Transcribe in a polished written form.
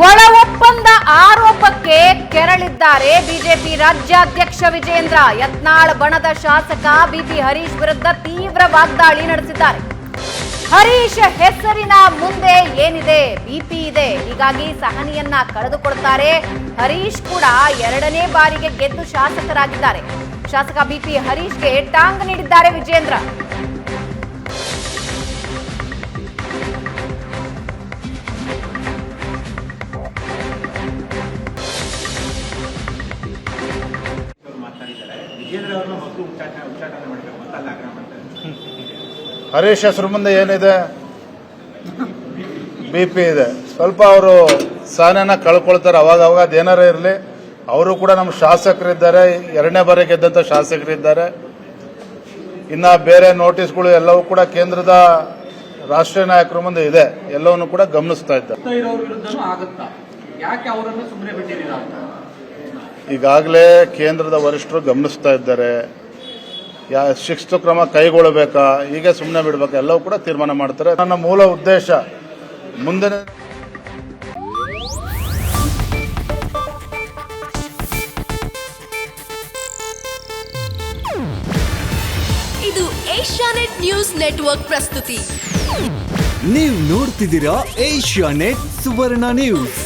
ಒಳ ಒಪ್ಪಂದ ಆರೋಪಕ್ಕೆ ಕೆರಳಿದ್ದಾರೆ ಬಿಜೆಪಿ ರಾಜ್ಯಾಧ್ಯಕ್ಷ ವಿಜೇಂದ್ರ. ಯತ್ನಾಳ್ ಬಣದ ಶಾಸಕ ಬಿಪಿ ಹರೀಶ್ ವಿರುದ್ಧ ತೀವ್ರ ವಾಗ್ದಾಳಿ ನಡೆಸಿದ್ದಾರೆ. ಹರೀಶ್ ಹೆಸರಿನ ಮುಂದೆ ಏನಿದೆ? ಬಿಪಿ ಇದೆ, ಹೀಗಾಗಿ ಸಹನೆಯನ್ನ ಕಳೆದುಕೊಳ್ತಾರೆ. ಹರೀಶ್ ಕೂಡ ಎರಡನೇ ಬಾರಿಗೆ ಗೆದ್ದು ಶಾಸಕರಾಗಿದ್ದಾರೆ. ಶಾಸಕ ಬಿಪಿ ಹರೀಶ್ಗೆ ಟಾಂಗ್ ನೀಡಿದ್ದಾರೆ ವಿಜೇಂದ್ರ. ಹರೀಶ್ ಹೆಸರು ಮುಂದೆ ಏನಿದೆ? ಬಿಪಿ ಇದೆ. ಸ್ವಲ್ಪ ಅವರು ಸಹನೆನ ಕಳ್ಕೊಳ್ತಾರೆ ಅವಾಗ ಅದೇನಾರ ಇರಲಿ. ಅವರು ಕೂಡ ನಮ್ಮ ಶಾಸಕರಿದ್ದಾರೆ, ಎರಡನೇ ಬಾರಿ ಗೆದ್ದಂತ ಶಾಸಕರಿದ್ದಾರೆ. ಇನ್ನ ಬೇರೆ ನೋಟಿಸ್ಗಳು ಎಲ್ಲವೂ ಕೂಡ ಕೇಂದ್ರದ ರಾಷ್ಟ್ರೀಯ ನಾಯಕರ ಮುಂದೆ ಇದೆ, ಎಲ್ಲವನ್ನು ಕೂಡ ಗಮನಿಸ್ತಾ ಇದ್ದಾರೆ. ಈಗಾಗಲೇ ಕೇಂದ್ರದ ವರಿಷ್ಠರು ಗಮನಿಸ್ತಾ ಇದ್ದಾರೆ. ಶಿಸ್ತು ಕ್ರಮ ಕೈಗೊಳ್ಳಬೇಕಾ, ಹೀಗೆ ಸುಮ್ಮನೆ ಬಿಡಬೇಕಾ, ಎಲ್ಲವೂ ಕೂಡ ತೀರ್ಮಾನ ಮಾಡ್ತಾರೆ. ನನ್ನ ಮೂಲ ಉದ್ದೇಶ ಮುಂದಿನ ಇದು ಏಷ್ಯಾನೆಟ್ ನ್ಯೂಸ್ ನೆಟ್ವರ್ಕ್ ಪ್ರಸ್ತುತಿ. ನೀವು ನೋಡ್ತಿದ್ದೀರಾ ಏಷ್ಯಾನೆಟ್ ಸುವರ್ಣ ನ್ಯೂಸ್.